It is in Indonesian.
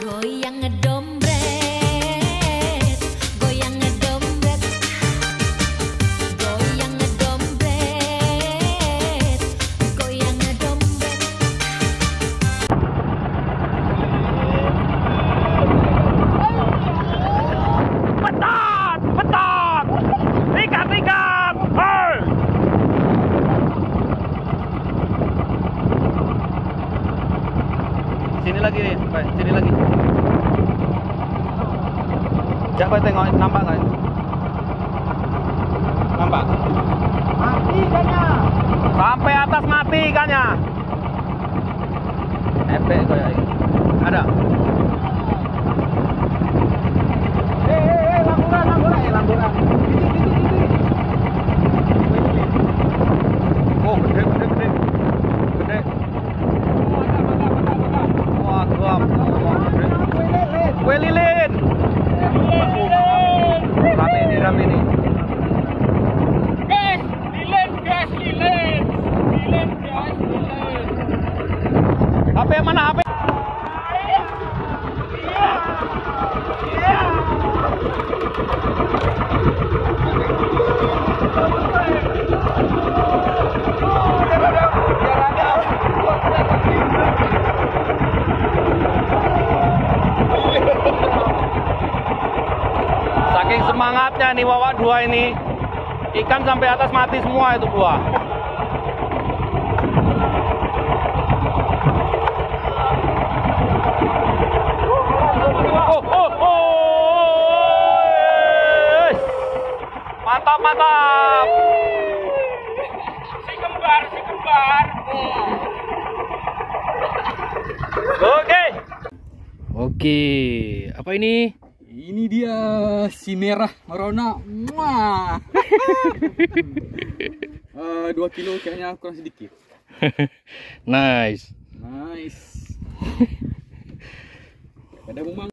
Goyang ngedombret, goyang ngedombret, goyang ngedombret, goyang ngedombret. Betot, betot, ikat, ikat, hei. Sini lagi nih, Pak. Sini lagi. Coba tengok, nampak nggak? Nampak? Mati ikannya. Sampai atas mati ikannya. Efek kayak ini. Ada? Lamburan, lamburan. Oh, gede, gede, gede. Gede. Wah, tuam. Wah, gede. Kue lilin. Rame nih, rame nih. Guys, lilin, guys, lilin. Lilin, guys, lilin. HP mana HP? Saking semangatnya nih Wawa dua ini, ikan sampai atas mati semua itu dua. Oh, oh, oh. Mantap, mantap. Si kembar, si kembar. Oke. Oke, apa ini? Ini dia si merah marona. Wah. 2 kilo kayaknya kurang sedikit. Nice. Nice. Ada memang